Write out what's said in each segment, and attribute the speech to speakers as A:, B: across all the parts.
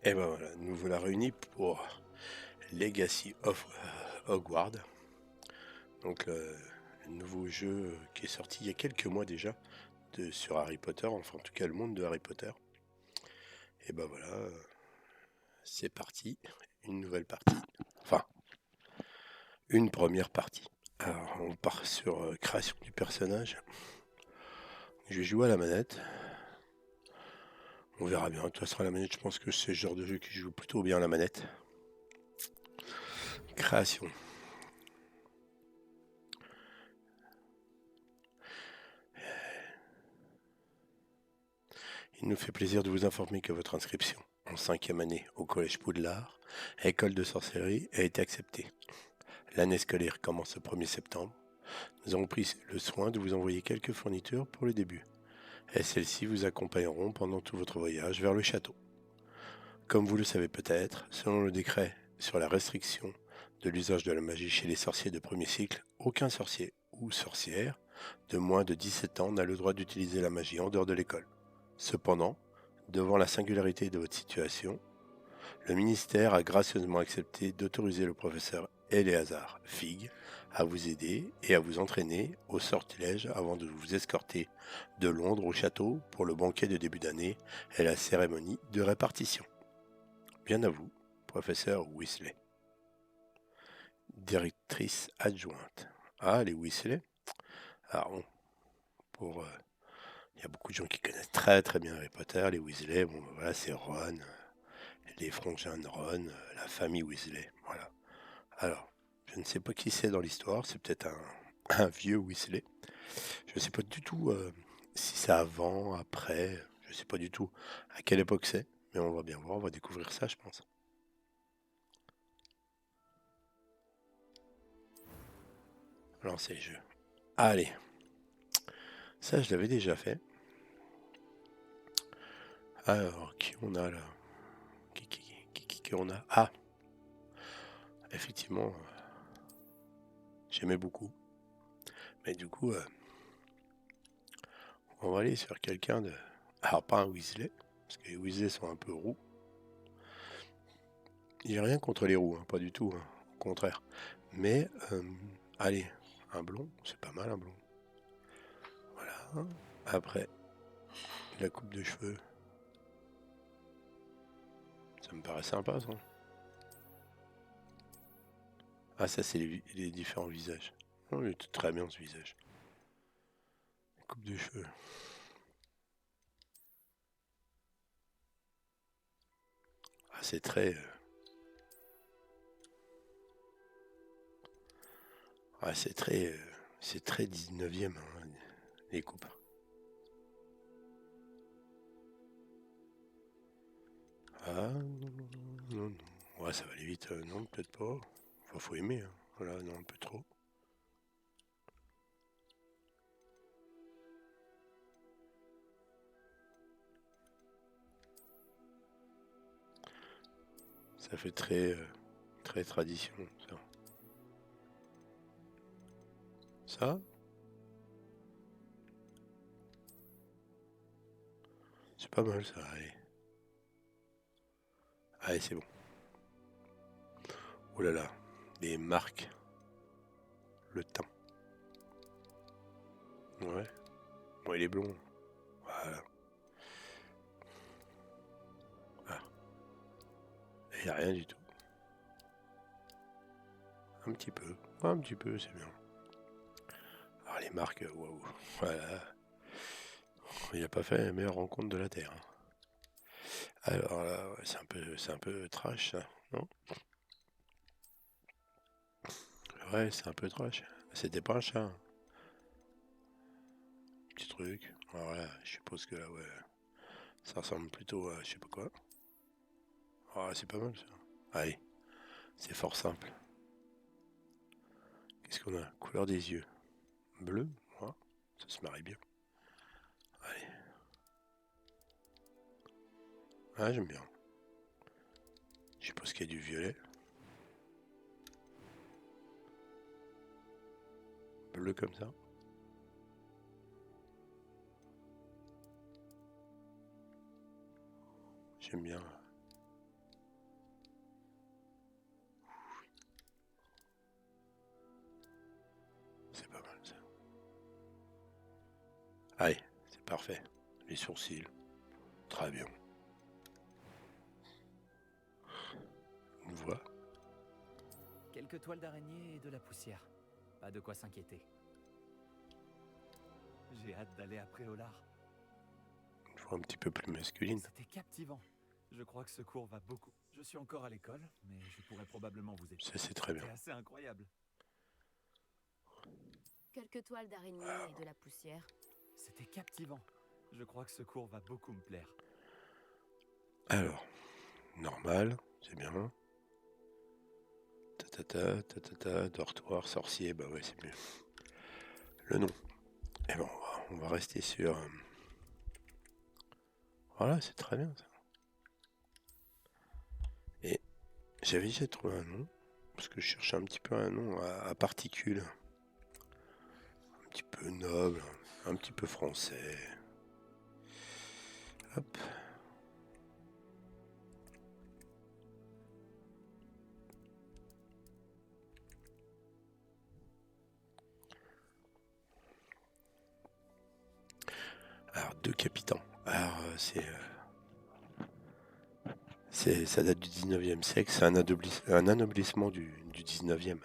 A: Et ben voilà, nous voilà réunis pour Legacy of Hogwarts, donc le nouveau jeu qui est sorti il y a quelques mois déjà sur Harry Potter, enfin en tout cas le monde de Harry Potter. Et ben voilà, c'est parti, une nouvelle partie, enfin une première partie. Alors on part sur création du personnage. Je vais jouer à la manette, on verra bien. De toute façon à la manette, je pense que c'est le genre de jeu qui joue plutôt bien à la manette. Création. Il nous fait plaisir de vous informer que votre inscription en 5e année au Collège Poudlard, école de sorcellerie, a été acceptée. L'année scolaire commence le 1er septembre. Nous avons pris le soin de vous envoyer quelques fournitures pour le début, et celles-ci vous accompagneront pendant tout votre voyage vers le château. Comme vous le savez peut-être, selon le décret sur la restriction de l'usage de la magie chez les sorciers de premier cycle, aucun sorcier ou sorcière de moins de 17 ans n'a le droit d'utiliser la magie en dehors de l'école. Cependant, devant la singularité de votre situation, le ministère a gracieusement accepté d'autoriser le professeur Éléazar Fig à vous aider et à vous entraîner au sortilège avant de vous escorter de Londres au château pour le banquet de début d'année et la cérémonie de répartition. Bien à vous, professeur Weasley. Directrice adjointe. Ah, les Weasley. Alors bon, pour... il y a beaucoup de gens qui connaissent très très bien Harry Potter, les Weasley, bon voilà, c'est Ron, les frangins de Ron, la famille Weasley, voilà. Alors, je ne sais pas qui c'est dans l'histoire, c'est peut-être un vieux Weasley. Je ne sais pas du tout si c'est avant, après, je ne sais pas du tout à quelle époque c'est, mais on va bien voir, on va découvrir ça, je pense. Lancer le jeu. Allez, ça je l'avais déjà fait. Alors, qui on a là? Qui on a? Ah, effectivement, j'aimais beaucoup. Mais du coup, on va aller sur quelqu'un de... Alors, pas un Weasley, parce que les Weasley sont un peu roux. Il n'y a rien contre les roux, hein, pas du tout, hein, au contraire. Mais, allez, un blond, c'est pas mal un blond. Voilà. Après, la coupe de cheveux. Ça me paraît sympa, ça. Ah, ça, c'est les différents visages. Oh, il est très bien, ce visage. La coupe de cheveux. Ah, c'est très... ah, c'est très... c'est très 19e, hein, les coupes. Ah, non, non, non. Ouais, ça va aller vite. Non, peut-être pas. Enfin, faut aimer, hein. Voilà, non, un peu trop. Ça fait très... très tradition, ça. Ça, c'est pas mal, ça. Allez. Allez, c'est bon. Oh là là. Les marques. Le teint. Ouais. Bon, il est blond. Voilà. Ah. Il n'y a rien du tout. Un petit peu. Un petit peu, c'est bien. Alors, les marques, waouh. Voilà. Il n'a pas fait la meilleure rencontre de la Terre, hein. Alors là, ouais, c'est un peu trash, ça, non? Ouais, c'est un peu trash. C'était pas un chat, hein. Petit truc. Alors là, je suppose que là, ouais, ça ressemble plutôt à je sais pas quoi. Ah, c'est pas mal, ça. Allez, c'est fort simple. Qu'est-ce qu'on a? Couleur des yeux. Bleu? Ouais, ça se marie bien. Allez. Ah, j'aime bien. Je suppose qu'il y a du violet. Bleu comme ça. J'aime bien. parfait. Les sourcils. Très bien. Une voix.
B: Quelques toiles d'araignée et de la poussière. Pas de quoi s'inquiéter. J'ai hâte d'aller à Préolard.
A: Une voix un petit peu plus masculine.
B: C'était captivant. Je crois que ce cours va beaucoup. Je suis encore à l'école, mais je pourrais probablement vous aider.
A: Ça, c'est très bien.
B: C'est assez incroyable.
C: Quelques toiles d'araignée et de la poussière.
B: C'était captivant. Je crois que ce cours va beaucoup me plaire.
A: Alors, normal, c'est bien. Dortoir, sorcier, bah ouais, c'est mieux. Le nom. Et bon, on va rester sur... Voilà, c'est très bien ça. Et j'avais déjà trouvé un nom, parce que je cherchais un petit peu un nom à particules. Un petit peu noble, un petit peu français. Hop. Alors, deux capitans. Alors, ça date du 19e siècle, c'est un anoblissement du 19e.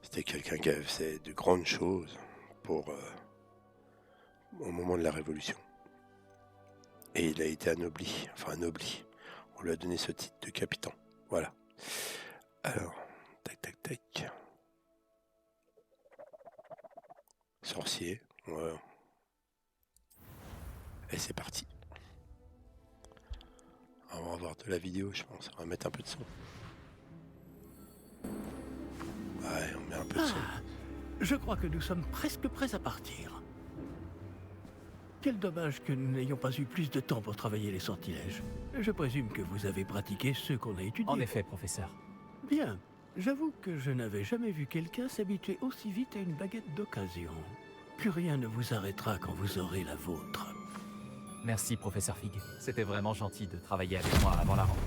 A: C'était quelqu'un qui avait fait de grandes choses au moment de la Révolution. Et il a été anobli. On lui a donné ce titre de capitaine. Voilà. Alors, tac. Sorcier. Ouais. Et c'est parti. On va avoir de la vidéo, je pense. On va mettre un peu de son. Ouais, on met un peu de son.
D: Je crois que nous sommes presque prêts à partir. Quel dommage que nous n'ayons pas eu plus de temps pour travailler les sortilèges. Je présume que vous avez pratiqué ceux qu'on a étudiés.
B: En effet, professeur.
D: Bien. J'avoue que je n'avais jamais vu quelqu'un s'habituer aussi vite à une baguette d'occasion. Plus rien ne vous arrêtera quand vous aurez la vôtre.
B: Merci, professeur Fig. C'était vraiment gentil de travailler avec moi avant la rentrée.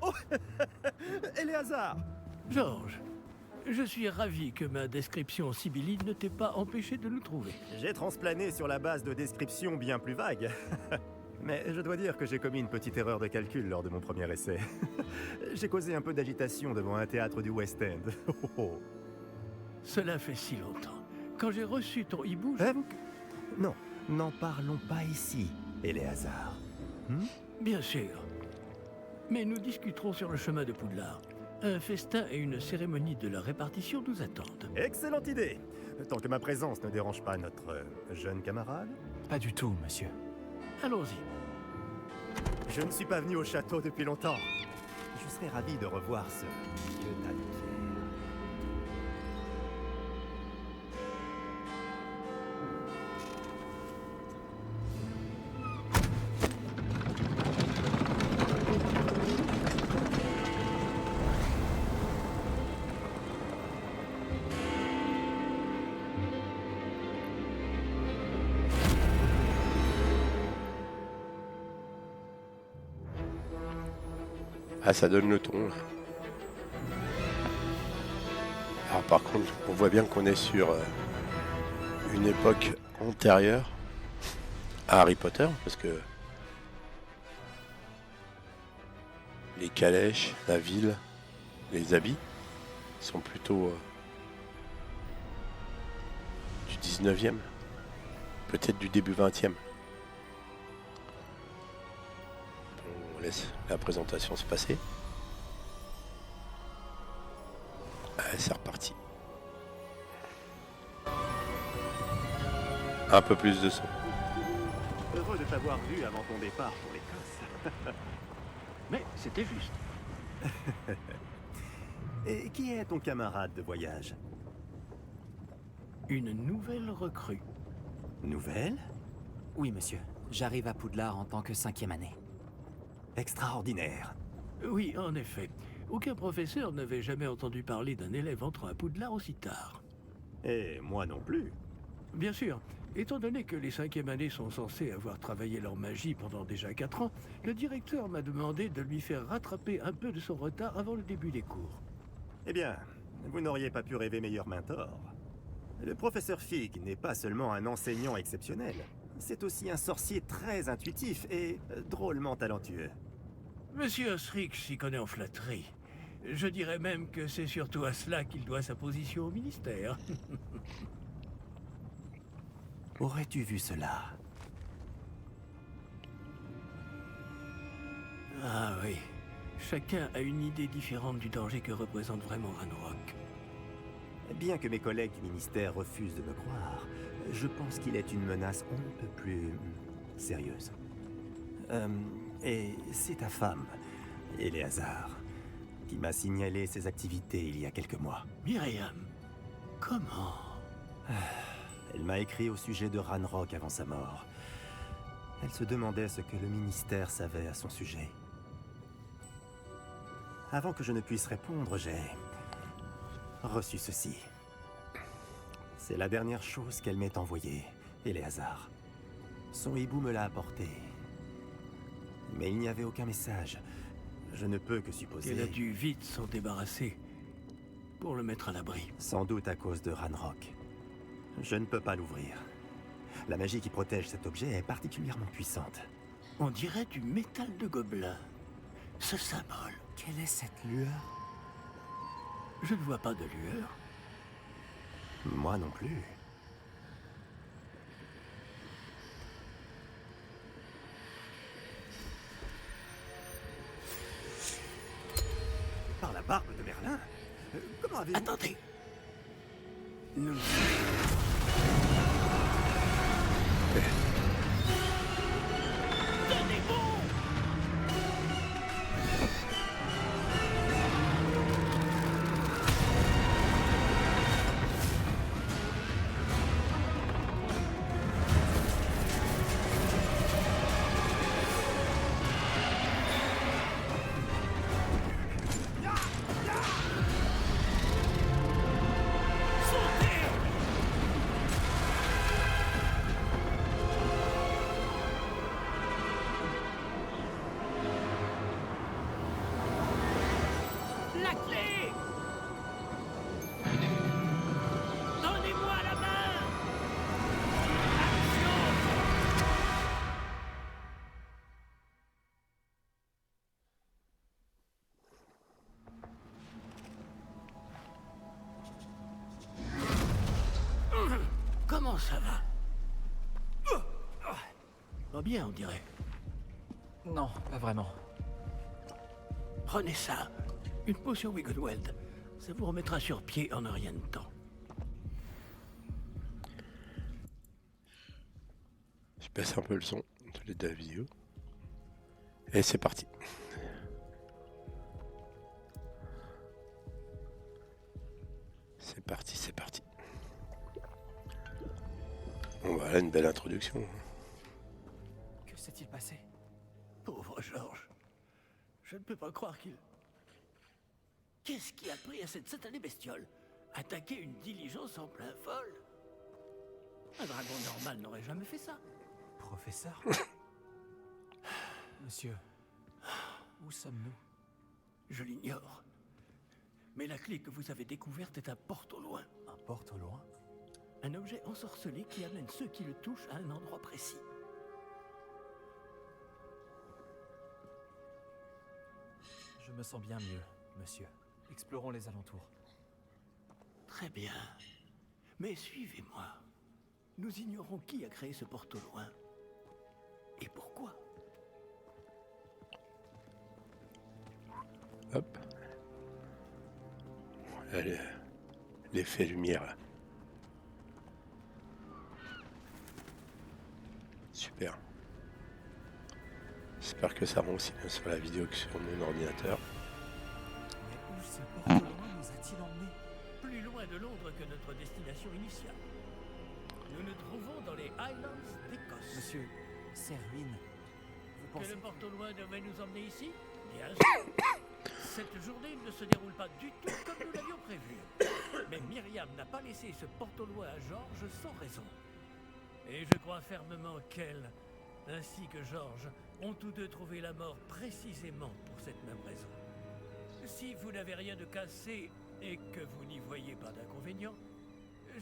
E: Oh Éléazar!
D: Georges, je suis ravi que ma description sibylline ne t'ait pas empêché de nous trouver.
E: J'ai transplané sur la base de descriptions bien plus vagues. Mais je dois dire que j'ai commis une petite erreur de calcul lors de mon premier essai. J'ai causé un peu d'agitation devant un théâtre du West End.
D: Cela fait si longtemps. Quand j'ai reçu ton hibou, j'avoue que...
E: Non, n'en parlons pas ici, Éléazar.
D: Bien sûr. Mais nous discuterons sur le chemin de Poudlard. Un festin et une cérémonie de la répartition nous attendent.
E: Excellente idée! Tant que ma présence ne dérange pas notre jeune camarade.
B: Pas du tout, monsieur.
D: Allons-y.
E: Je ne suis pas venu au château depuis longtemps. Je serais ravi de revoir ce vieux tas de pierres.
A: Ah, ça donne le ton. Là. Alors par contre, on voit bien qu'on est sur une époque antérieure à Harry Potter, parce que les calèches, la ville, les habits sont plutôt du 19e, peut-être du début 20e. On laisse la présentation se passer. Allez, c'est reparti. Un peu plus de son.
E: Heureux de t'avoir vu avant ton départ pour l'Écosse.
D: Mais c'était juste.
E: Et qui est ton camarade de voyage?
D: Une nouvelle recrue.
E: Nouvelle?
B: Oui, monsieur. J'arrive à Poudlard en tant que 5e année.
E: Extraordinaire.
D: Oui, en effet. Aucun professeur n'avait jamais entendu parler d'un élève entrant à Poudlard aussi tard.
E: Et moi non plus.
D: Bien sûr, étant donné que les 5e années sont censées avoir travaillé leur magie pendant déjà 4 ans, le directeur m'a demandé de lui faire rattraper un peu de son retard avant le début des cours.
E: Eh bien, vous n'auriez pas pu rêver meilleur mentor. Le professeur Fig n'est pas seulement un enseignant exceptionnel, c'est aussi un sorcier très intuitif et drôlement talentueux.
D: Monsieur Osric s'y connaît en flatterie. Je dirais même que c'est surtout à cela qu'il doit sa position au ministère.
E: Aurais-tu vu cela?
D: Ah oui. Chacun a une idée différente du danger que représente vraiment Ranrock.
E: Bien que mes collègues du ministère refusent de me croire, je pense qu'il est une menace on ne peut plus sérieuse. Et c'est ta femme, Éléazar, qui m'a signalé ses activités il y a quelques mois.
D: Myriam, comment?
E: Elle m'a écrit au sujet de Ranrock avant sa mort. Elle se demandait ce que le ministère savait à son sujet. Avant que je ne puisse répondre, j'ai reçu ceci. C'est la dernière chose qu'elle m'ait envoyée, Éléazar. Son hibou me l'a apporté. Mais il n'y avait aucun message. Je ne peux que supposer...
D: qu'elle a dû vite s'en débarrasser pour le mettre à l'abri.
E: Sans doute à cause de Ranrock. Je ne peux pas l'ouvrir. La magie qui protège cet objet est particulièrement puissante.
D: On dirait du métal de gobelin. Ce symbole.
E: Quelle est cette lueur?
D: Je ne vois pas de lueur.
E: Moi non plus. Par la barbe de Merlin? Comment avez-vous...
D: Attendez. Nous... Tenez bon! La clé! Donnez-moi la main! Action! Comment ça va? Pas bien, on dirait.
B: Non, pas vraiment.
D: Prenez ça. Une potion Wiggleweld. Ça vous remettra sur pied en un rien de temps.
A: Je baisse un peu le son de la vidéo. Et c'est parti. C'est parti, c'est parti. Bon, voilà une belle introduction.
B: Que s'est-il passé?
D: Pauvre Georges. Je ne peux pas croire qu'il... Qu'est-ce qui a pris à cette satanée bestiole? Attaquer une diligence en plein vol? Un dragon normal n'aurait jamais fait ça.
B: Professeur? Monsieur, où sommes-nous?
D: Je l'ignore. Mais la clé que vous avez découverte est un porte au loin.
B: Un porte au loin?
D: Un objet ensorcelé qui amène ceux qui le touchent à un endroit précis.
B: Je me sens bien mieux, monsieur. Explorons les alentours.
D: Très bien. Mais suivez-moi. Nous ignorons qui a créé ce porte au loin. Et pourquoi?
A: Hop. Voilà l'effet lumière là. Super. J'espère que ça rend aussi bien sur la vidéo que sur mon ordinateur.
B: Mais où ce porte au loin nous a-t-il emmenés?
D: Plus loin de Londres que notre destination initiale. Nous nous trouvons dans les Highlands d'Écosse.
B: Monsieur, ces ruines, vous
D: Que
B: pensez...
D: le porte au loin devait nous emmener ici? Bien sûr. Cette journée ne se déroule pas du tout comme nous l'avions prévu. Mais Myriam n'a pas laissé ce porte au loin à Georges sans raison. Et je crois fermement qu'elle, ainsi que Georges, ont tous deux trouvé la mort précisément pour cette même raison. Si vous n'avez rien de cassé et que vous n'y voyez pas d'inconvénient,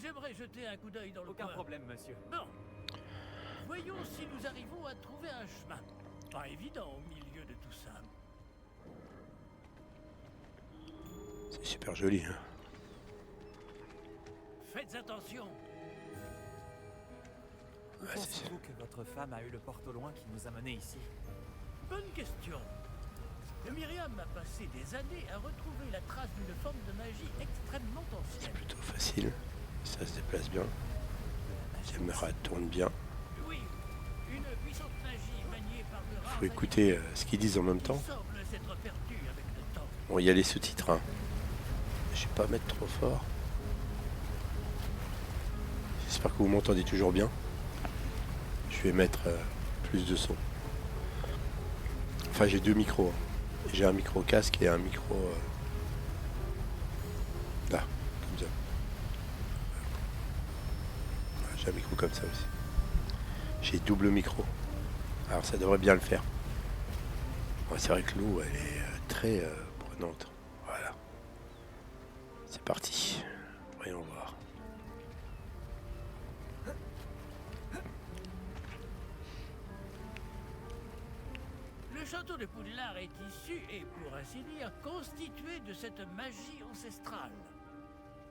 D: J'aimerais jeter un coup d'œil dans le
B: Aucun
D: coin.
B: problème, monsieur.
D: Bon. Voyons si nous arrivons à trouver un chemin. Pas évident au milieu de tout ça.
A: C'est super joli. Hein.
D: Faites attention.
B: Où
A: Ouais,
B: pensez-vous que votre femme a eu le porte au loin qui nous a menés ici?
D: Bonne question. Myriam a passé des années à retrouver la trace d'une forme de magie extrêmement
A: c'est
D: ancienne.
A: plutôt facile. Ça se déplace bien. La caméra tourne bien.
D: Oui, une puissante magie maniée par de rares
A: Faut écouter ce qu'ils disent en même
D: animaux
A: temps.
D: qui semble s'être perdue avec le temps.
A: Bon, il y a les sous-titres. Hein. Je vais pas mettre trop fort. J'espère que vous m'entendez toujours bien. Je vais mettre plus de son. Enfin, j'ai deux micros. Hein. J'ai un micro casque et un micro... là, comme ça. J'ai un micro comme ça aussi. J'ai double micro. Alors ça devrait bien le faire. Ouais, c'est vrai que l'eau, elle est très prenante. Voilà. C'est parti. Voyons voir.
D: Le château de Poudlard est issu et, pour ainsi dire, constitué de cette magie ancestrale.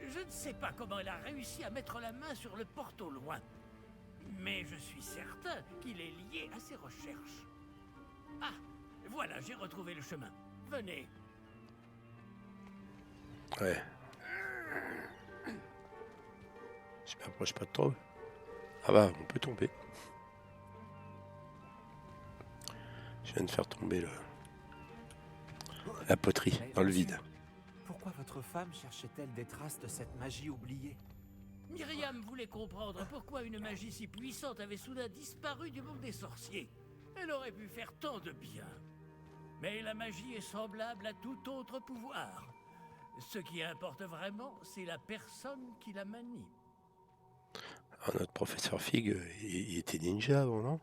D: Je ne sais pas comment elle a réussi à mettre la main sur le porte au loin, mais je suis certain qu'il est lié à ses recherches. Ah, voilà, j'ai retrouvé le chemin. Venez.
A: Ouais. Je m'approche pas de trop. Ah bah, on peut tomber. Je viens de faire tomber la poterie
B: Mais
A: dans le
B: monsieur,
A: vide.
B: Pourquoi votre femme cherchait-elle des traces de cette magie oubliée?
D: Myriam voulait comprendre pourquoi une magie si puissante avait soudain disparu du monde des sorciers. Elle aurait pu faire tant de bien. Mais la magie est semblable à tout autre pouvoir. Ce qui importe vraiment, c'est la personne qui la manie.
A: Ah, notre professeur Fig, il était ninja avant, non?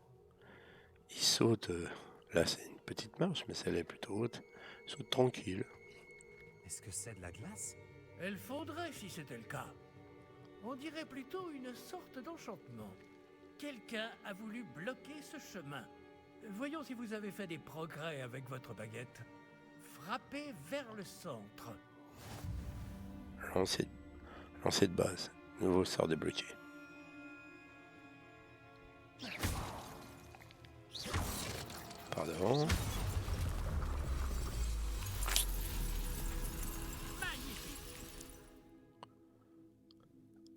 A: Il saute. Là, c'est une petite marche, mais celle est plutôt haute. Il saute tranquille.
B: Est-ce que c'est de la glace?
D: Elle fondrait si c'était le cas. On dirait plutôt une sorte d'enchantement. Quelqu'un a voulu bloquer ce chemin. Voyons si vous avez fait des progrès avec votre baguette. Frappez vers le centre.
A: Lancer de base. Nouveau sort débloqué. Par devant.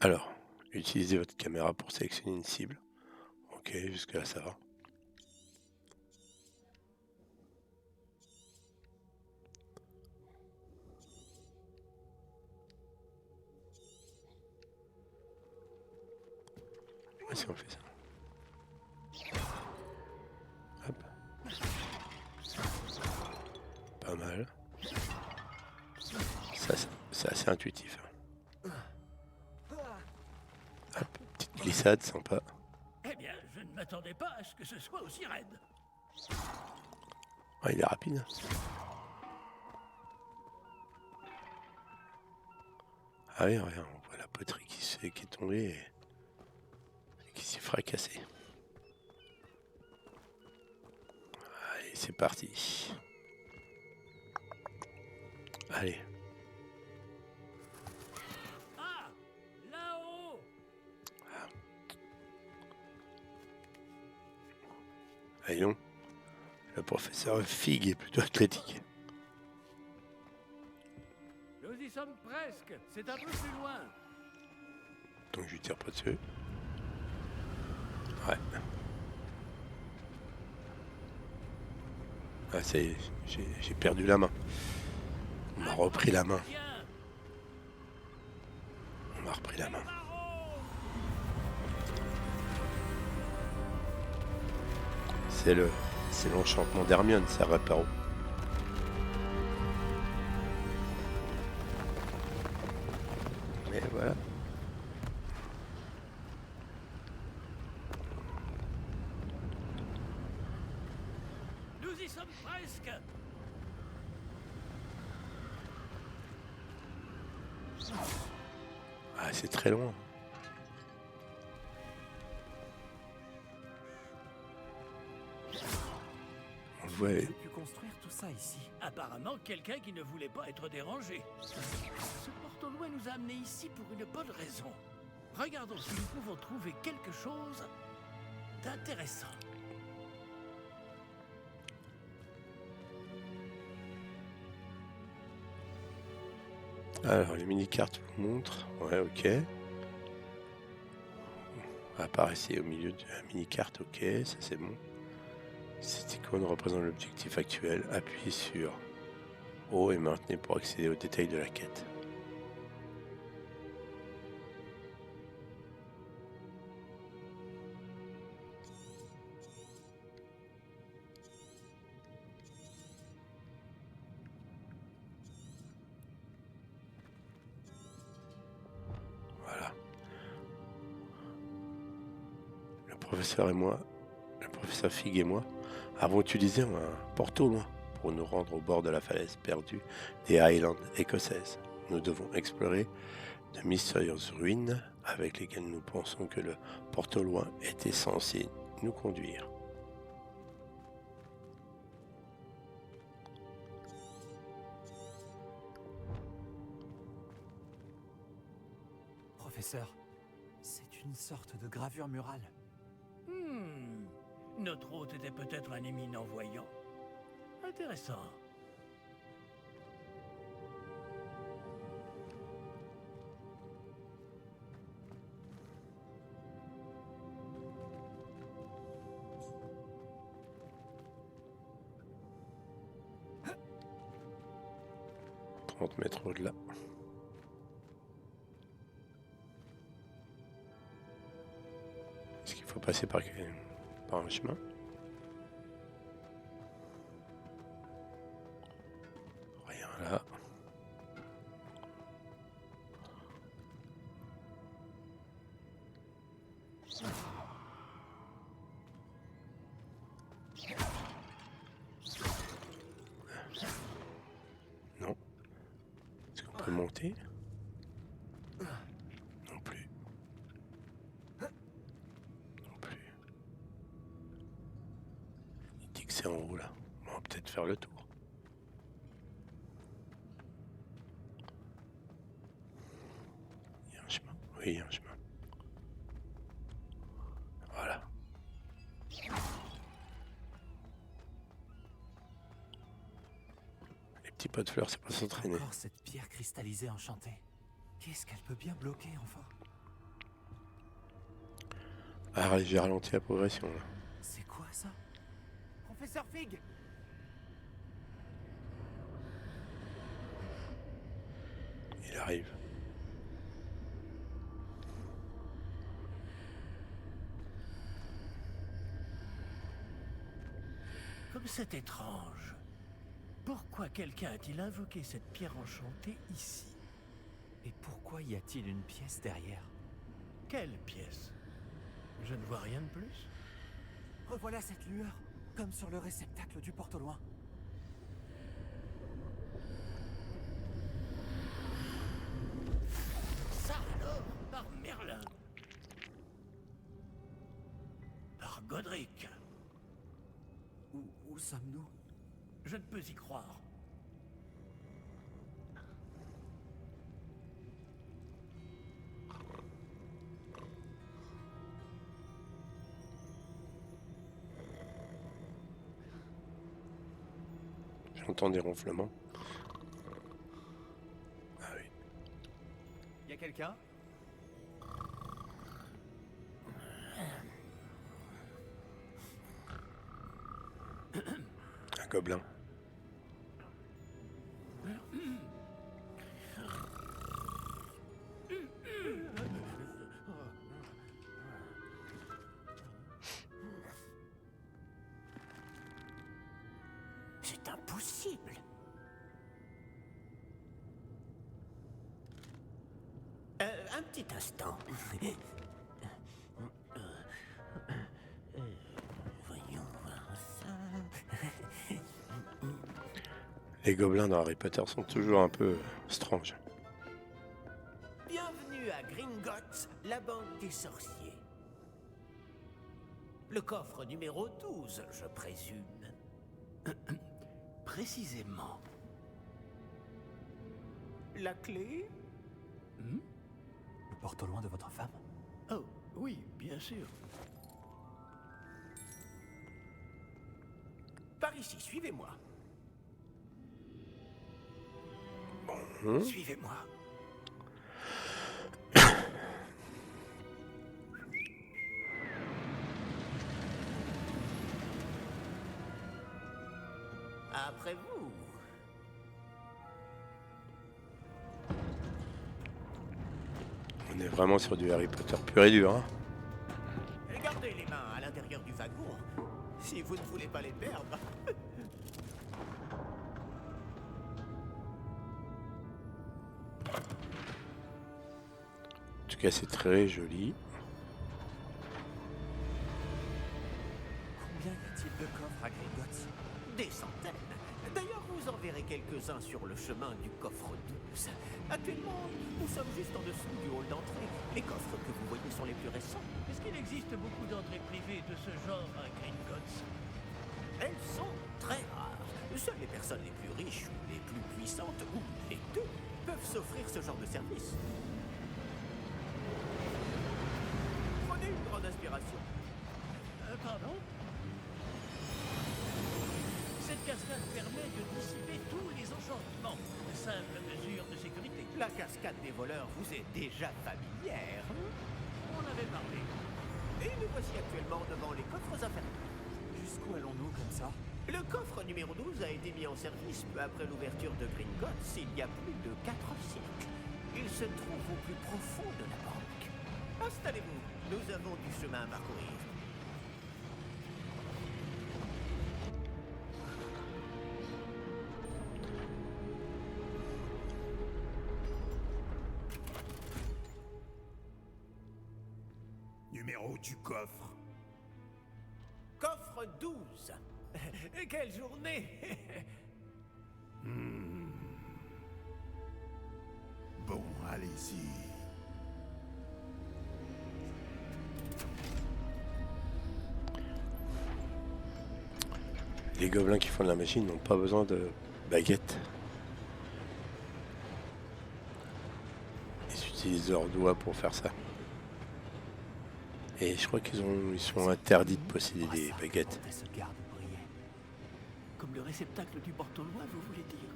A: Alors, utilisez votre caméra pour sélectionner une cible. Ok, jusque là ça va. Ouais, si on fait ça. Hop. Pas mal. Ça, c'est assez intuitif. Hop, petite glissade sympa.
D: Eh bien, je ne m'attendais pas à ce que ce soit aussi raide.
A: Ouais, il est rapide. Ah oui, regarde, on voit la poterie qui est tombée et qui s'est fracassée. Allez, c'est parti. Allez.
D: Ah, là-haut.
A: Voyons. Le professeur Fig est plutôt athlétique.
D: Nous y sommes presque. C'est un peu plus loin.
A: Donc je lui tire pas dessus. Ouais. Ah, ça y est, j'ai perdu la main. On m'a repris la main.
D: Bien.
A: On m'a repris la main. C'est l'enchantement d'Hermione, ça Reparo. Mais voilà.
D: Nous y sommes presque.
A: Ah, c'est très loin. vous avez...
B: Qui a pu construire tout ça ici?
D: Apparemment, quelqu'un qui ne voulait pas être dérangé. Ce porte-loin nous a amenés ici pour une bonne raison. Regardons si nous pouvons trouver quelque chose d'intéressant.
A: Alors, les mini-cartes vous montrent. Ouais, ok. Apparaissez au milieu de la mini-carte, ok, ça c'est bon. Cette icône représente l'objectif actuel. Appuyez sur O et maintenez pour accéder aux détails de la quête. Voilà. Le professeur Fig et moi avons utilisé un porte-loin pour nous rendre au bord de la falaise perdue des Highlands écossaises. Nous devons explorer de mystérieuses ruines avec lesquelles nous pensons que le porte-loin était censé nous conduire.
B: Professeur, c'est une sorte de gravure murale.
D: Notre hôte était peut-être un éminent voyant. Intéressant.
A: « 30 mètres au-delà. Est-ce qu'il faut passer par un chemin? Rien là. Non. Est-ce qu'on peut monter? Non plus. Non plus. Il dit que c'est en haut là. On va peut-être faire le tour. Il y a un chemin. Oui, il y a un chemin. Voilà. Les petits pots de fleurs, c'est pas s'entraîner.
B: Encore cette pierre cristallisée enchantée. Qu'est-ce qu'elle peut bien bloquer enfin?
A: Ah, j'ai ralenti la progression là.
B: C'est quoi ça? Professeur Fig!
A: Il arrive.
D: Comme c'est étrange. Pourquoi quelqu'un a-t-il invoqué cette pierre enchantée ici?
B: Et pourquoi y a-t-il une pièce derrière?
D: Quelle pièce? Je ne vois rien de plus.
B: Revoilà cette lueur, comme sur le réceptacle du porte-loin.
D: Ça alors, par Merlin. Par Godric.
B: Où sommes-nous?
D: Je ne peux y croire.
A: J'entends des ronflements. Ah oui.
B: Y a quelqu'un?
A: Un gobelin.
D: C'est impossible. Un petit instant. Voyons voir ça.
A: Les gobelins dans Harry Potter sont toujours un peu strange.
D: Bienvenue à Gringotts, la banque des sorciers. Le coffre numéro 12, je présume. Précisément.
F: La clé?
E: Le porte au loin de votre femme?
D: Oh, oui, bien sûr.
F: Par ici, suivez-moi. Suivez-moi. Après vous.
A: On est vraiment sur du Harry Potter pur et dur, hein.
F: Gardez les mains à l'intérieur du wagon, si vous ne voulez pas les perdre.
A: En tout cas, c'est très joli.
F: Combien y a-t-il de coffres à Gringotts? Des centaines. D'ailleurs, vous en verrez quelques-uns sur le chemin du coffre 12. Actuellement, nous sommes juste en dessous du hall d'entrée. Les coffres que vous voyez sont les plus récents.
D: Est-ce qu'il existe beaucoup d'entrées privées de ce genre à Gringotts?
F: Elles sont très rares. Seules les personnes les plus riches ou les plus puissantes, ou les deux, peuvent s'offrir ce genre de service. Prenez une grande inspiration.
D: Pardon? Cette cascade permet de dissiper tous les enchantements. Simple mesure de sécurité.
F: La cascade des voleurs vous est déjà familière.
D: On avait parlé.
F: Et nous voici actuellement devant les coffres infernaux.
E: Jusqu'où allons-nous comme ça?
F: Le coffre numéro 12 a été mis en service peu après l'ouverture de Gringotts il y a plus de 4 siècles. Il se trouve au plus profond de la banque. Installez-vous, nous avons du chemin à parcourir.
G: Numéro du coffre.
F: Coffre 12. Quelle journée.
G: Bon, allez-y.
A: Les gobelins qui font de la machine n'ont pas besoin de baguettes. Ils utilisent leurs doigts pour faire ça. Et je crois ils sont interdits de posséder des baguettes.
E: Ce garde brillait.
D: Comme le réceptacle du porte-au-loin, vous voulez dire?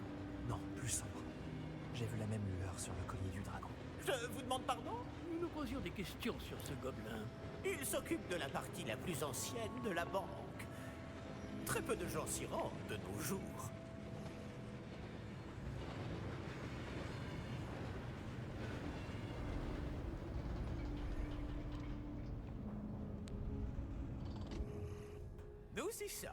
E: Non, plus sombre. J'ai vu la même lueur sur le collier du dragon.
F: Je vous demande pardon?
D: Nous nous posions des questions sur ce gobelin.
F: Il s'occupe de la partie la plus ancienne de la banque. Très peu de gens s'y rendent de nos jours. Nous y sommes.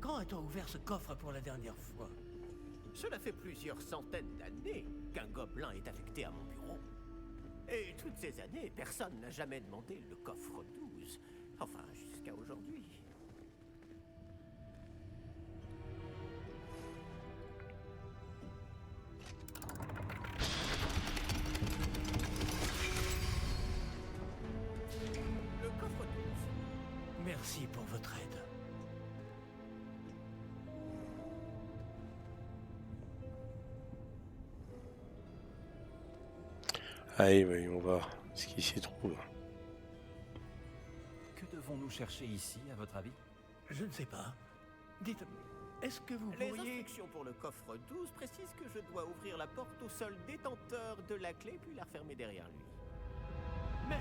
D: Quand a-t-on ouvert ce coffre pour la dernière fois?
F: Cela fait plusieurs centaines d'années qu'un gobelin est affecté à mon bureau. Et toutes ces années, personne n'a jamais demandé le coffre 12. Enfin, jusqu'à aujourd'hui. Le coffre 12.
D: Merci pour votre aide.
A: Allez, voyons voir ce qui s'y trouve.
H: Que devons-nous chercher ici, à votre avis?
D: Je ne sais pas. Dites, est-ce que vous
F: Les
D: pourriez...
F: instructions pour le coffre 12 précisent que je dois ouvrir la porte au seul détenteur de la clé puis la refermer derrière lui.
D: Mais...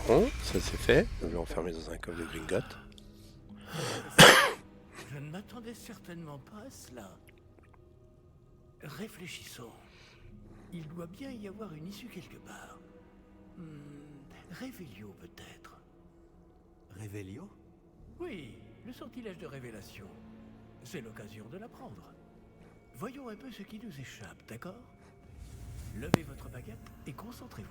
A: Bon, ça c'est fait. Je vais l'enfermer dans un coffre de Gringotts.
D: Je ne m'attendais certainement pas à cela. Réfléchissons. Il doit bien y avoir une issue quelque part. Révélio peut-être.
E: Révélio?
D: Oui, le sortilège de révélation. C'est l'occasion de l'apprendre. Voyons un peu ce qui nous échappe, d'accord? Levez votre baguette et concentrez-vous.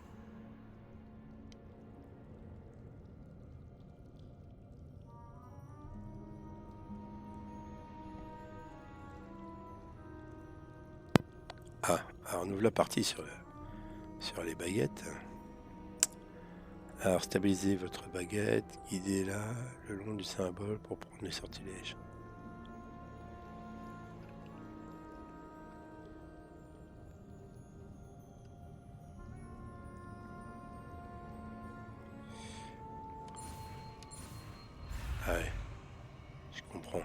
A: Alors on ouvre la partie sur les baguettes. Alors stabilisez votre baguette, guidez-la le long du symbole pour prendre les sortilèges. Ah ouais, je comprends.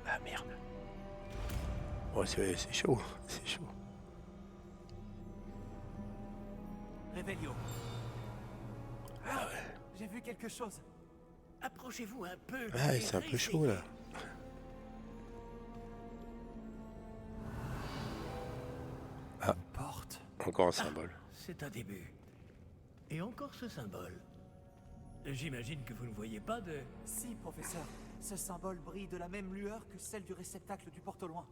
A: Ah merde. Oh c'est chaud, c'est chaud.
F: Revelio.
A: Ah ouais.
F: J'ai vu quelque chose.
D: Approchez-vous un peu.
A: Ouais,
D: et
A: c'est un peu
D: réessayez.
A: chaud là. Ah,
F: Porte.
A: encore un symbole.
D: C'est un début. Et encore ce symbole. J'imagine que vous ne voyez pas de...
B: Si, professeur. Ce symbole brille de la même lueur que celle du réceptacle du porte au loin.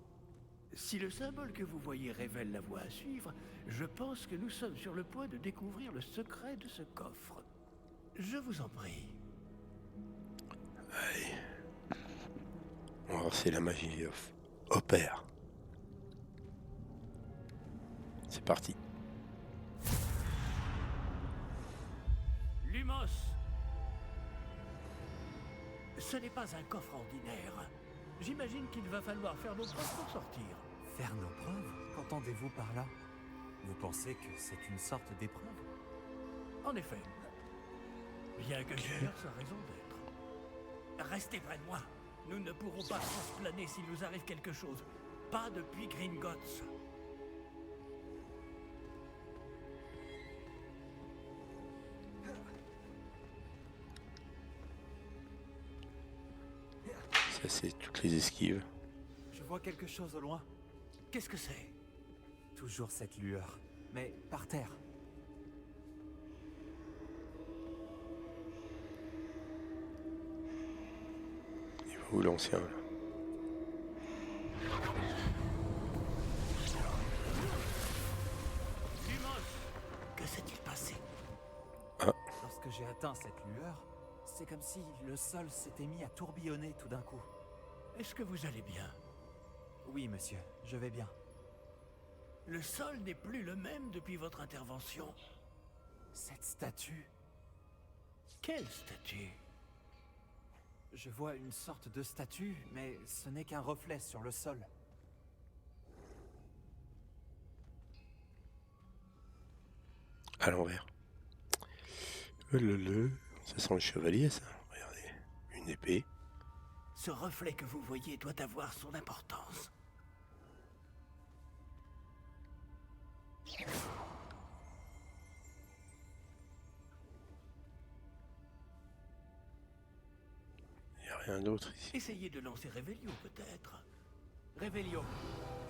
D: Si le symbole que vous voyez révèle la voie à suivre, je pense que nous sommes sur le point de découvrir le secret de ce coffre. Je vous en prie.
A: Allez. On va voir si la magie opère. C'est parti.
D: Lumos. Ce n'est pas un coffre ordinaire. J'imagine qu'il va falloir faire nos preuves pour sortir.
B: Faire nos preuves? Qu'entendez-vous par là? Vous pensez que c'est une sorte d'épreuve?
D: En effet. Bien que j'ignore sa raison d'être. Restez près de moi. Nous ne pourrons pas transplaner s'il nous arrive quelque chose. Pas depuis Gringotts.
A: Ça c'est toutes les esquives.
B: Je vois quelque chose au loin.
D: Qu'est-ce que c'est?
B: Toujours cette lueur. Mais par terre.
A: Il va où l'ancien là?
D: Lumos. Que s'est-il passé?
B: Lorsque j'ai atteint cette lueur, c'est comme si le sol s'était mis à tourbillonner tout d'un coup.
D: Est-ce que vous allez bien?
B: Oui, monsieur, je vais bien.
D: Le sol n'est plus le même depuis votre intervention.
B: Cette statue,
D: Quelle statue?
B: je vois une sorte de statue, mais ce n'est qu'un reflet sur le sol.
A: À l'envers. Ça sent le chevalier ça. Regardez. Une épée.
D: Ce reflet que vous voyez doit avoir son importance.
A: Il n'y a rien d'autre ici.
D: Essayez de lancer Revelio, peut-être. Revelio,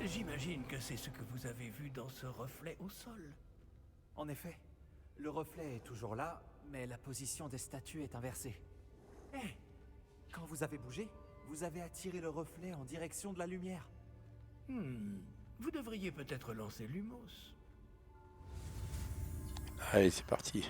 D: j'imagine que c'est ce que vous avez vu dans ce reflet au sol.
B: En effet, le reflet est toujours là, mais la position des statues est inversée. Eh, quand vous avez bougé, vous avez attiré le reflet en direction de la lumière.
D: Vous devriez peut-être lancer Lumos.
A: Allez, c'est parti.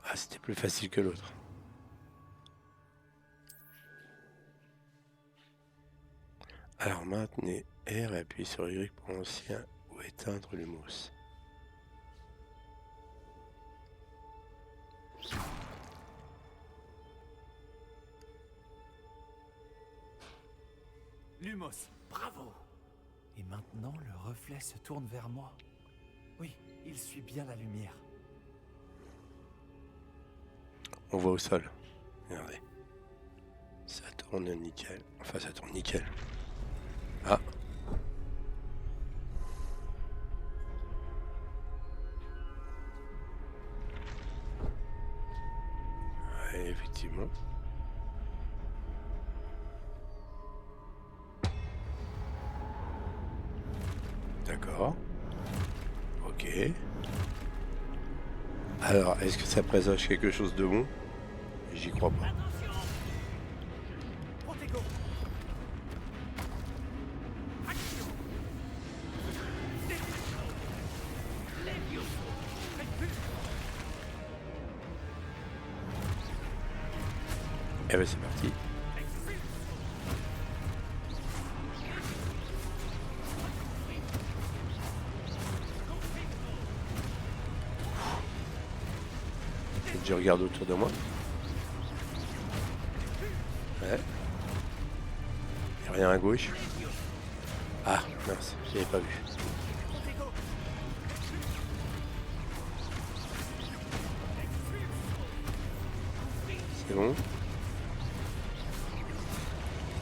A: Ah, c'était plus facile que l'autre. Alors maintenez R et appuyez sur Y pour l'ancien ou éteindre l'humus.
B: Lumos,
D: Bravo!
B: et maintenant le reflet se tourne vers moi. Oui, il suit bien la lumière.
A: On voit au sol. Regardez. Ça tourne nickel. Enfin, ça tourne nickel. Ah. Ouais, effectivement. D'accord. Ok. Alors, est-ce que ça présage quelque chose de bon? J'y crois pas.
D: Attention!
B: Protego,
D: Action! Levioso! Repulse!
A: Et ben c'est parti. Je regarde autour de moi. Ouais. Il n'y a rien à gauche. Ah, mince, je l'avais pas vu. C'est bon.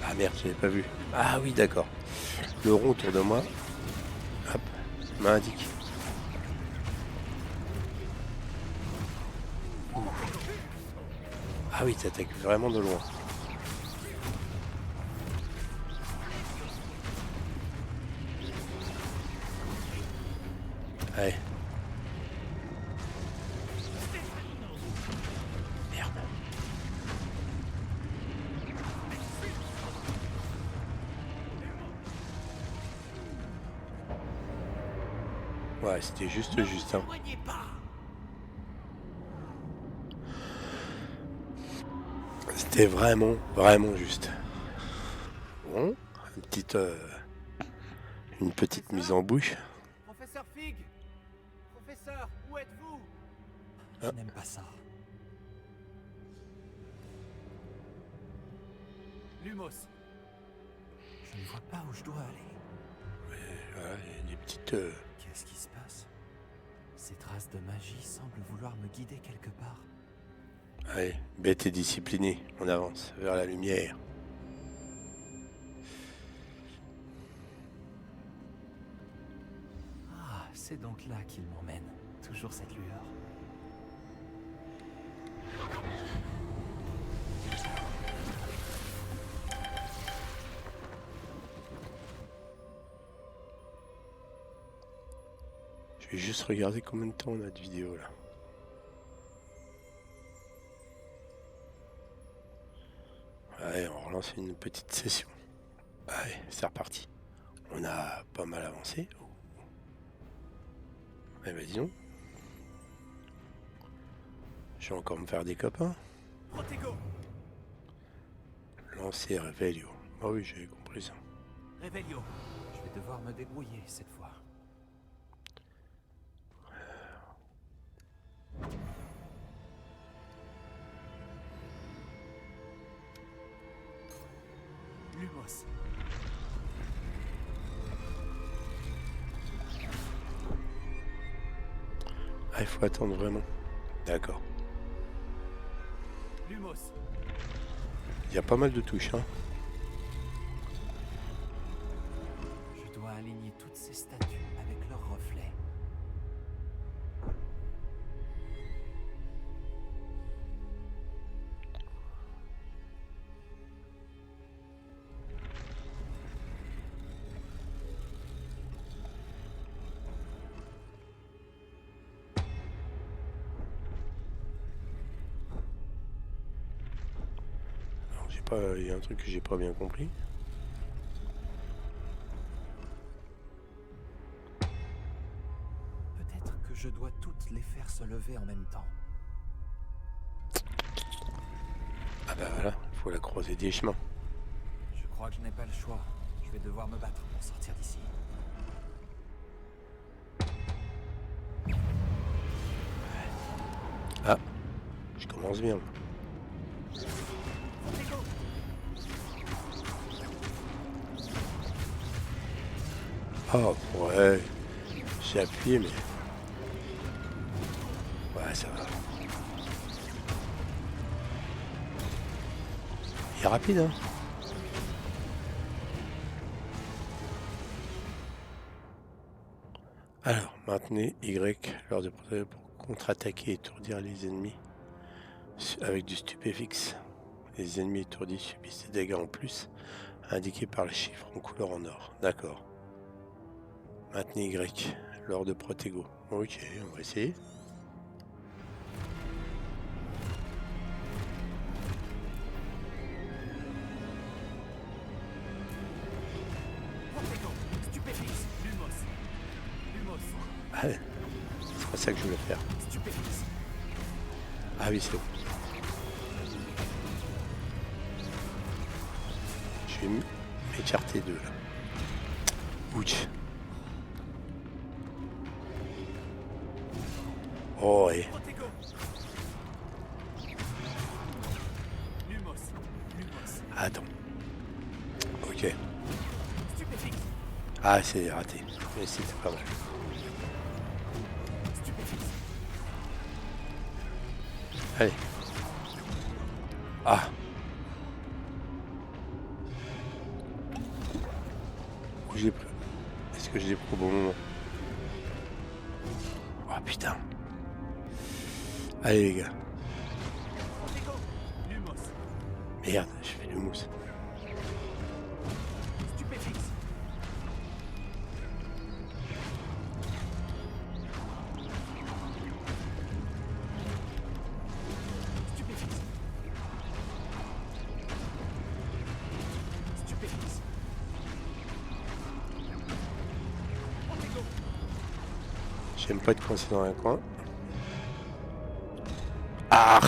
A: Ah merde, je l'avais pas vu. Ah oui, d'accord. Le rond autour de moi, hop, m'indique. Ah oui, t'attaques vraiment de loin. Allez. Merde. Ouais, c'était juste. Hein. C'était vraiment juste. Bon, une petite mise en bouche.
B: Professeur Fig! Professeur, où êtes-vous?
E: Je n'aime pas ça.
B: Lumos.
E: Je ne vois pas où je dois aller.
A: Voilà, il y a des petites...
E: Qu'est-ce qui se passe? Ces traces de magie semblent vouloir me guider quelque part.
A: Allez, bête et disciplinée, on avance vers la lumière.
E: Ah, c'est donc là qu'il m'emmène. Toujours cette lueur.
A: Je vais juste regarder combien de temps on a de vidéo là. Allez, on relance une petite session. Allez, c'est reparti. On a pas mal avancé. Eh ben disons. Je vais encore me faire des copains.
B: Protego!
A: Lancer Revelio. Ah oui, j'avais compris ça.
B: Revelio.
E: Je vais devoir me débrouiller cette fois.
B: Lumos.
A: Ah, il faut attendre vraiment. D'accord.
B: Lumos.
A: Il y a pas mal de touches, hein.
E: Je dois aligner toutes ces statues avec leurs reflets.
A: Il y a un truc que j'ai pas bien compris.
E: Peut-être que je dois toutes les faire se lever en même temps.
A: Ah bah voilà, il faut la croiser des chemins.
E: Je crois que je n'ai pas le choix. Je vais devoir me battre pour sortir d'ici.
A: Ah, je commence bien. Oh ouais, j'ai appuyé mais... Ouais, ça va. Il est rapide, hein. Alors, maintenez Y lors de pour contre-attaquer et étourdir les ennemis avec du stupéfixe. Les ennemis étourdis subissent des dégâts en plus, indiqués par le chiffre en couleur en or. D'accord. Maintenez Y lors de Protego. Ok, on va essayer.
B: Protego. Stupéfixe. Lumos. Lumos.
A: Ah, c'est pas ça que je voulais faire.
B: Stupéfixe.
A: Ah oui, c'est bon. vais m'écarter d'eux là. Ouch. Oh ouais.
B: Protego. Lumos.
A: Attends. Ok.
B: Stupéfixe.
A: Ah, c'est raté. Mais c'était pas mal.
B: Stupéfixe.
A: Allez. Ah. Où j'ai pris. Est-ce que je l'ai pris au bon moment? Oh putain. Allez les gars.
B: Protego. Lumos.
A: Merde, je fais du mousse.
B: Stupéfixe. Stupéfixe. Stupéfixe. Protego.
A: J'aime pas être coincé dans un coin. Ah.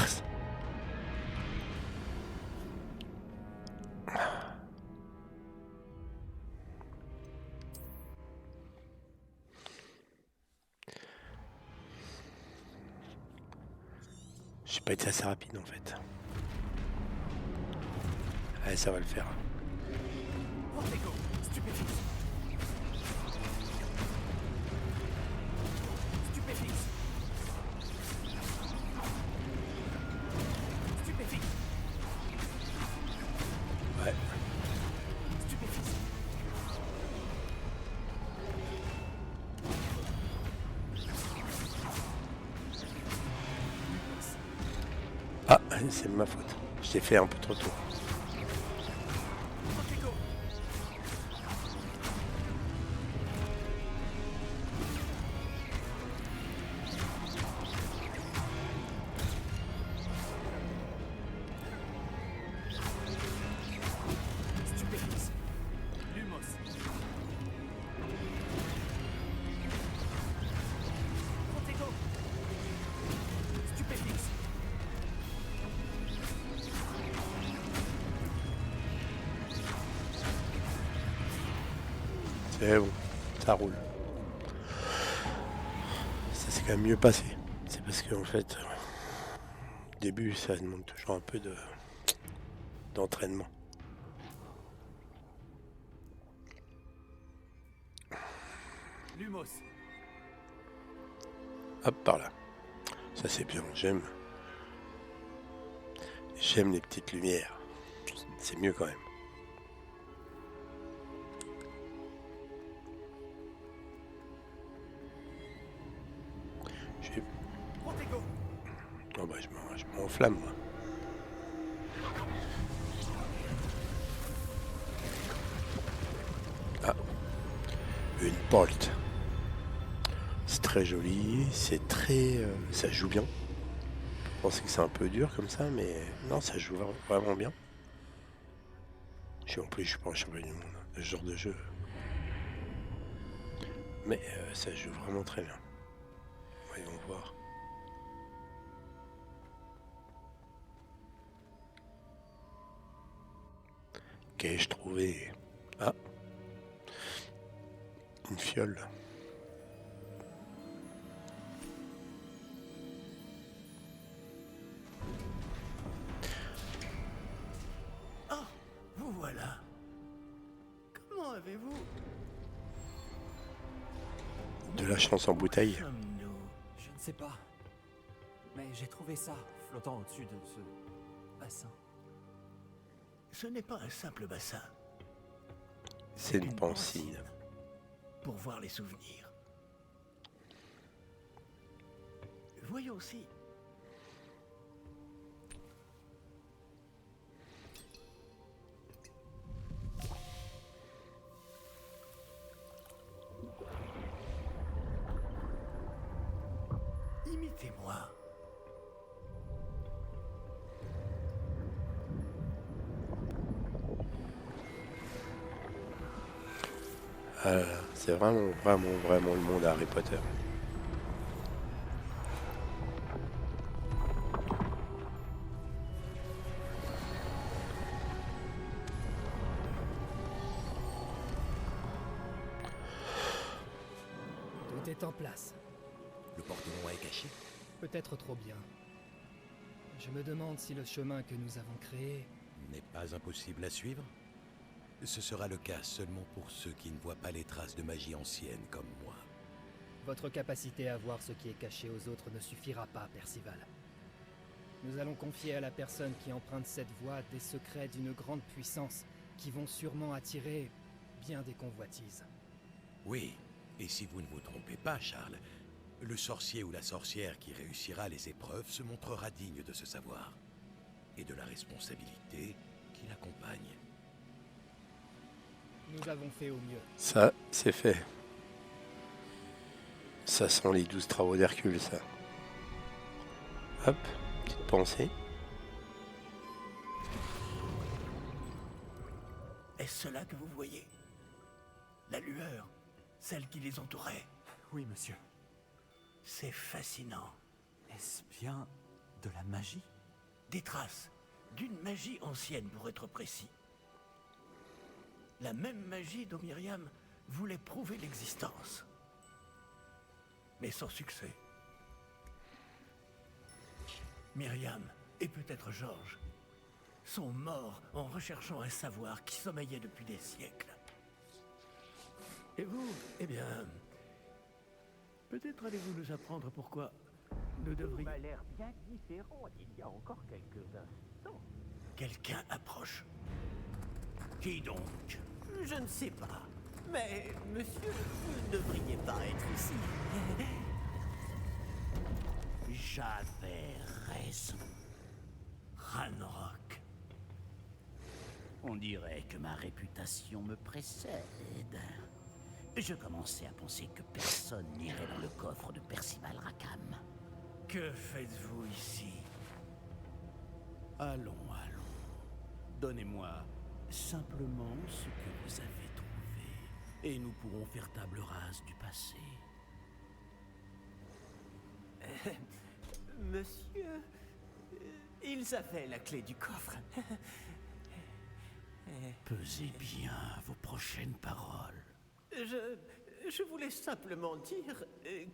A: J'ai pas été assez rapide en fait. Allez, ça va le faire.
B: Protego. Stupéfixe. Stupéfixe. Stupéfixe.
A: Ouais.
B: Stupéfixe.
A: Ah, c'est de ma faute. Je t'ai fait un peu trop tôt.
B: Protego. Stupéfixe. Lumos. Protego. Stupéfixe.
A: C'est bon, ça roule. Ça s'est quand même mieux passé. C'est parce qu'en fait, au début, ça demande toujours un peu d'entraînement.
B: Lumos.
A: Hop, par là. Ça c'est bien, j'aime. J'aime les petites lumières. C'est mieux quand même. J'ai...
B: Protego.
A: Oh bah je m'enflamme moi. Ah. Une Bolt. C'est très joli, c'est très... ça joue bien. Je pensais que c'est un peu dur comme ça, mais non, ça joue vraiment bien. En plus, je suis pas un champion du monde de ce genre de jeu. Mais ça joue vraiment très bien. Voyons voir. Qu'ai-je trouvé? Ah. Une fiole.
D: Ah, vous voilà. Comment avez-vous...
A: De la chance en bouteille.
D: Sommes-nous?
B: Je ne sais pas. Mais j'ai trouvé ça flottant au-dessus de ce bassin.
D: Ce n'est pas un simple bassin.
A: C'est une pancine.
D: Pour voir les souvenirs. Voyons si... Imitez-moi.
A: C'est vraiment le monde Harry Potter.
I: est en place.
J: Le porte-nom est caché.
I: Peut-être trop bien. Je me demande si le chemin que nous avons créé...
J: N'est pas impossible à suivre. Ce sera le cas seulement pour ceux qui ne voient pas les traces de magie ancienne comme moi.
I: Votre capacité à voir ce qui est caché aux autres ne suffira pas, Percival. Nous allons confier à la personne qui emprunte cette voie des secrets d'une grande puissance qui vont sûrement attirer bien des convoitises.
J: Oui, et si vous ne vous trompez pas, Charles, le sorcier ou la sorcière qui réussira les épreuves se montrera digne de ce savoir et de la responsabilité qui l'accompagne.
I: Nous avons fait au mieux.
A: Ça, c'est fait. Ça sent les 12 travaux d'Hercule, ça. Hop, petite pensée.
D: Est-ce cela que vous voyez? La lueur, celle qui les entourait.
B: Oui, monsieur.
D: C'est fascinant.
B: Est-ce bien de la magie?
D: Des traces d'une magie ancienne, pour être précis. La même magie dont Myriam voulait prouver l'existence. Mais sans succès. Myriam, et peut-être Georges, sont morts en recherchant un savoir qui sommeillait depuis des siècles. Et vous, eh bien... peut-être allez-vous nous apprendre pourquoi nous devrions...
F: m'a l'air bien différent il y a encore quelques instants.
D: Quelqu'un approche. Qui donc?
F: Je ne sais pas. Mais, monsieur, vous ne devriez pas être ici.
D: J'avais raison. Ranrock.
K: On dirait que ma réputation me précède. Je commençais à penser que personne n'irait dans le coffre de Percival Rackham.
D: Que faites-vous ici?
K: Allons. Donnez-moi simplement ce que vous avez trouvé, et nous pourrons faire table rase du passé.
F: Monsieur, ils avaient la clé du coffre.
K: Pesez bien vos prochaines paroles.
F: Je voulais simplement dire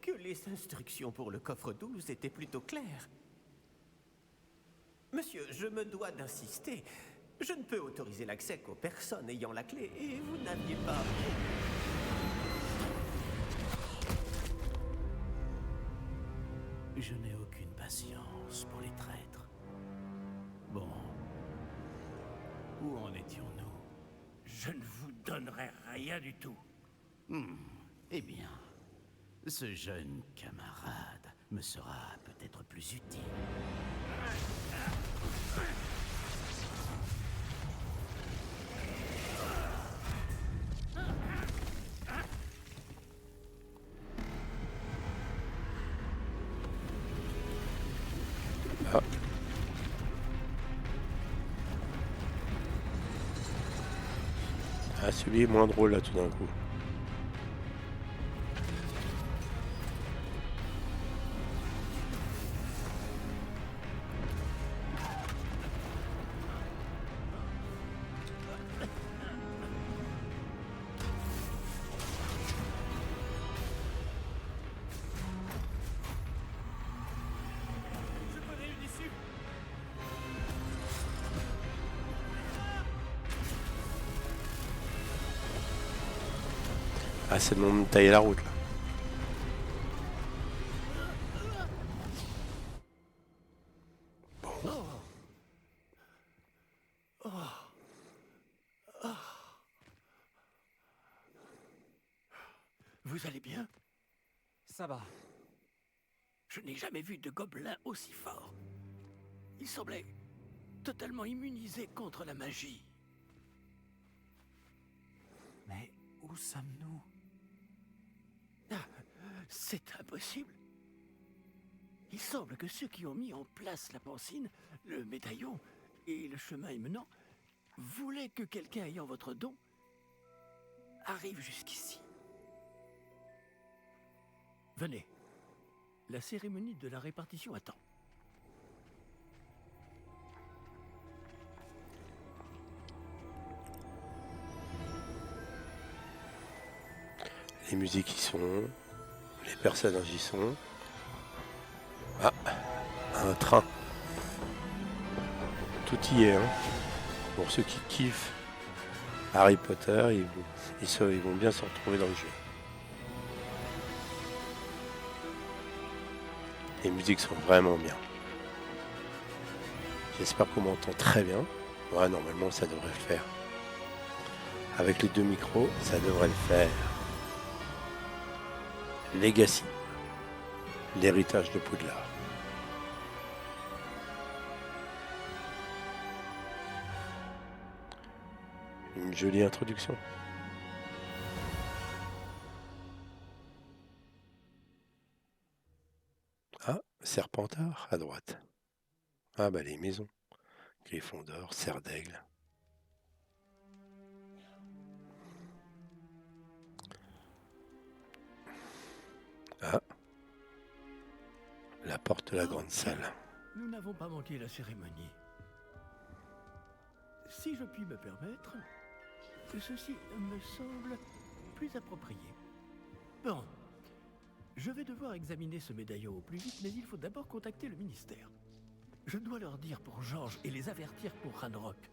F: que les instructions pour le coffre 12 étaient plutôt claires. Monsieur, je me dois d'insister. Je ne peux autoriser l'accès qu'aux personnes ayant la clé, et vous n'aviez pas...
K: Je n'ai aucune patience pour les traîtres. Bon. Où en étions-nous?
D: Je ne vous donnerai rien du tout.
K: Eh bien, ce jeune camarade me sera peut-être plus utile.
A: Ah, celui est moins drôle là tout d'un coup. Ah, c'est le moment de tailler la route là.
D: Vous allez bien?
B: Ça va.
D: Je n'ai jamais vu de gobelin aussi fort. Il semblait totalement immunisé contre la magie.
B: Mais où sommes-nous?
D: C'est impossible. Il semble que ceux qui ont mis en place la pancine, le médaillon et le chemin émenant voulaient que quelqu'un ayant votre don arrive jusqu'ici. Venez. La cérémonie de la répartition attend.
A: Les musiques y sont, Les personnages y sont. Ah, un train. Tout y est, hein. Pour ceux qui kiffent Harry Potter, ils vont bien se retrouver dans le jeu. Les musiques sont vraiment bien. J'espère qu'on m'entend très bien. Ouais, normalement ça devrait le faire. Avec les deux micros, ça devrait le faire. Legacy, l'héritage de Poudlard. Une jolie introduction. Ah, Serpentard à droite. Ah bah les maisons. Gryffondor, Serre d'Aigle. Ah. La porte de la grande salle.
D: Nous n'avons pas manqué la cérémonie. Si je puis me permettre, ceci me semble plus approprié. Bon, je vais devoir examiner ce médaillon au plus vite, mais il faut d'abord contacter le ministère. Je dois leur dire pour Georges et les avertir pour Ranrock.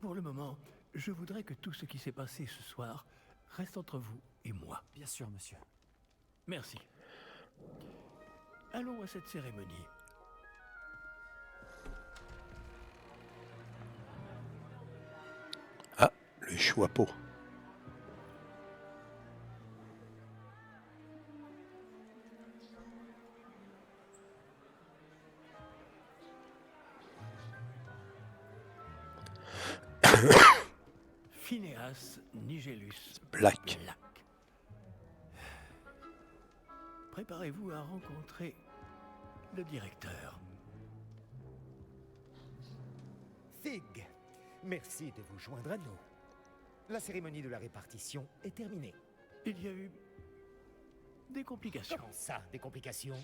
D: Pour le moment, je voudrais que tout ce qui s'est passé ce soir reste entre vous et moi.
B: Bien sûr, monsieur.
D: Merci. Allons à cette cérémonie.
A: Ah, le chouapeau.
D: Phineas Nigellus
A: Black.
D: Préparez-vous à rencontrer le directeur.
L: Fig, merci de vous joindre à nous. La cérémonie de la répartition est terminée.
D: Il y a eu des complications.
L: Comment ça, des complications?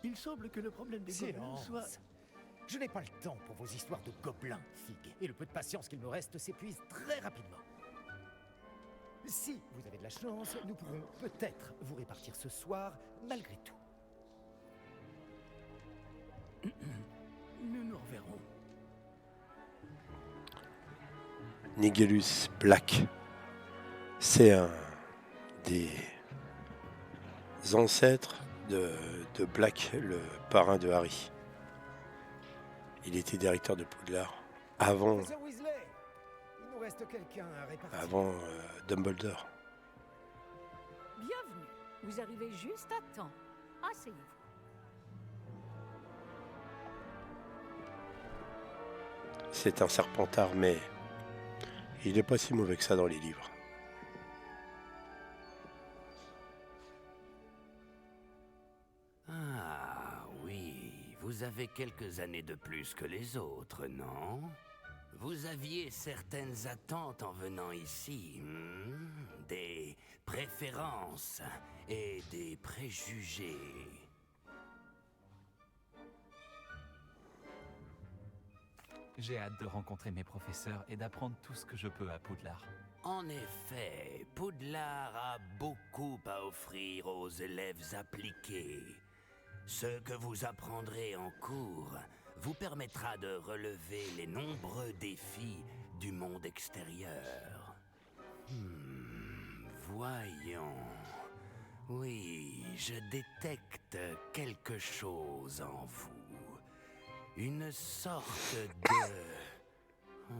D: Il semble que le problème des gobelins soit...
L: Je n'ai pas le temps pour vos histoires de gobelins, Fig, et le peu de patience qu'il me reste s'épuise très rapidement. Si vous avez de la chance, nous pourrons peut-être vous répartir ce soir, malgré tout.
D: Nous nous reverrons.
A: Nigellus Black. C'est un des ancêtres de Black, le parrain de Harry. Il était directeur de Poudlard avant,
L: Professeur Weasley, il nous reste quelqu'un à répartir.
A: avant Dumbledore.
M: Bienvenue. Vous arrivez juste à temps. Asseyez-vous.
A: C'est un Serpentard, mais il n'est pas si mauvais que ça dans les livres.
K: Ah oui, vous avez quelques années de plus que les autres, non? Vous aviez certaines attentes en venant ici, des préférences et des préjugés.
H: J'ai hâte de rencontrer mes professeurs et d'apprendre tout ce que je peux à Poudlard.
K: En effet, Poudlard a beaucoup à offrir aux élèves appliqués. Ce que vous apprendrez en cours vous permettra de relever les nombreux défis du monde extérieur. Voyons. Oui, je détecte quelque chose en vous. Une sorte de...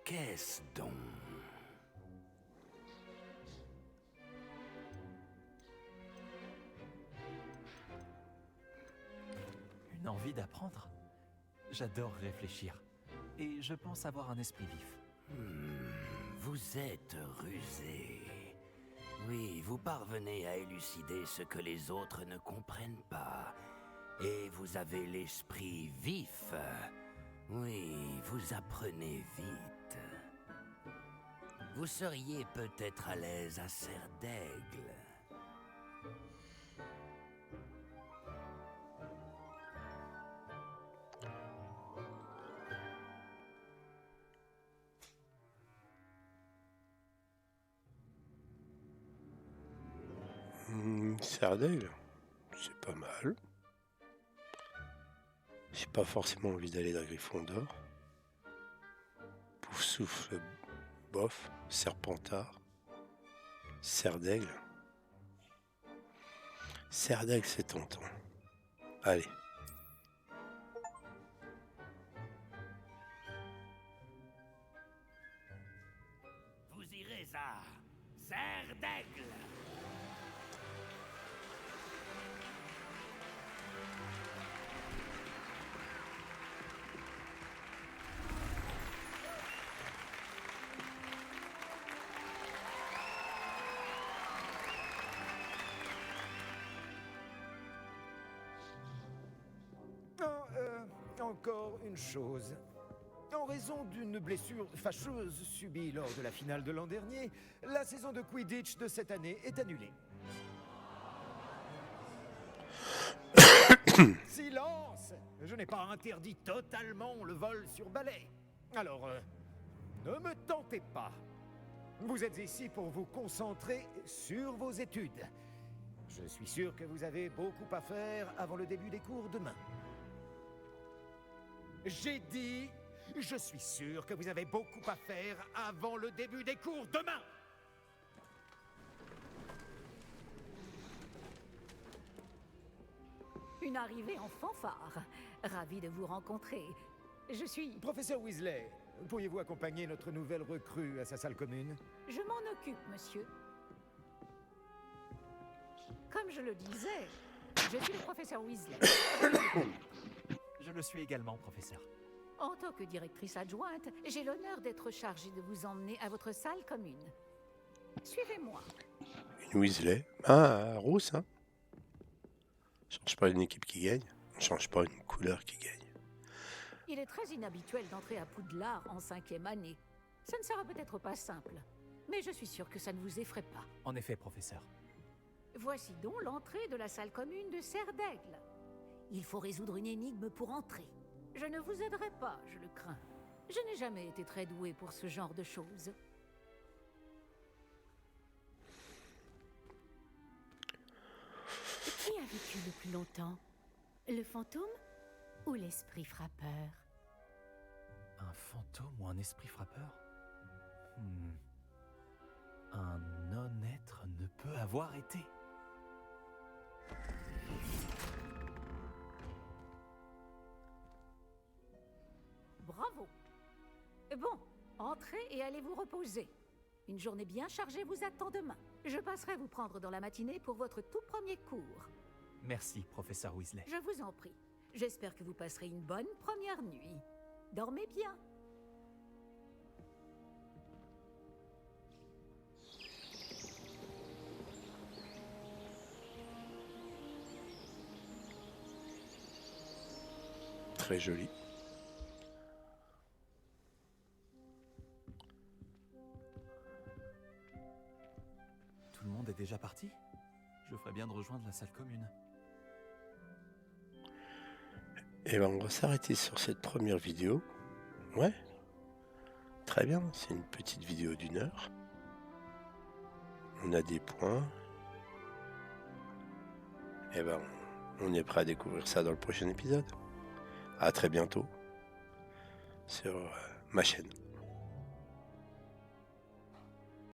K: Qu'est-ce donc?
H: Une envie d'apprendre? J'adore réfléchir. Et je pense avoir un esprit vif.
K: Vous êtes rusé. Oui, vous parvenez à élucider ce que les autres ne comprennent pas. Et vous avez l'esprit vif. Oui, vous apprenez vite. Vous seriez peut-être à l'aise à Serre d'Aigle.
A: Serre d'aigle, c'est pas mal. J'ai pas forcément envie d'aller dans Gryffondor. Pouf souffle, bof. Serpentard. Serre d'aigle. Serre d'aigle, c'est tentant. Allez.
K: Vous irez à Serre d'aigle.
L: Encore une chose. En raison d'une blessure fâcheuse subie lors de la finale de l'an dernier, la saison de Quidditch de cette année est annulée. Silence! Je n'ai pas interdit totalement le vol sur balai. Alors, ne me tentez pas. Vous êtes ici pour vous concentrer sur vos études. Je suis sûr que vous avez beaucoup à faire avant le début des cours demain. J'ai dit, je suis sûr que vous avez beaucoup à faire avant le début des cours demain.
M: Une arrivée en fanfare. Ravi de vous rencontrer. Je suis...
L: Professeur Weasley, pourriez-vous accompagner notre nouvelle recrue à sa salle commune?
M: Je m'en occupe, monsieur. Comme je le disais, je suis le professeur Weasley.
H: Je le suis également, professeur.
M: En tant que directrice adjointe, j'ai l'honneur d'être chargée de vous emmener à votre salle commune. Suivez-moi.
A: Une Weasley. Ah, rousse, hein. On change pas une équipe qui gagne. On change pas une couleur qui gagne.
M: Il est très inhabituel d'entrer à Poudlard en 5e année. Ça ne sera peut-être pas simple, mais je suis sûre que ça ne vous effraie pas.
H: En effet, professeur.
M: Voici donc l'entrée de la salle commune de Serre d'Aigle. Il faut résoudre une énigme pour entrer. Je ne vous aiderai pas, je le crains. Je n'ai jamais été très douée pour ce genre de choses.
C: Qui a vécu le plus longtemps? Le fantôme ou l'esprit frappeur?
H: Un fantôme ou un esprit frappeur? Un non-être ne peut avoir été.
M: Bravo. Bon, entrez et allez vous reposer. Une journée bien chargée vous attend demain. Je passerai vous prendre dans la matinée pour votre tout premier cours.
H: Merci, professeur Weasley.
M: Je vous en prie. J'espère que vous passerez une bonne première nuit. Dormez bien.
A: Très joli.
H: Tout le monde est déjà parti? Je ferais bien de rejoindre la salle commune.
A: Et ben on va s'arrêter sur cette première vidéo. Ouais. Très bien, c'est une petite vidéo d'1 heure. On a des points. Et ben on est prêt à découvrir ça dans le prochain épisode. À très bientôt sur ma chaîne.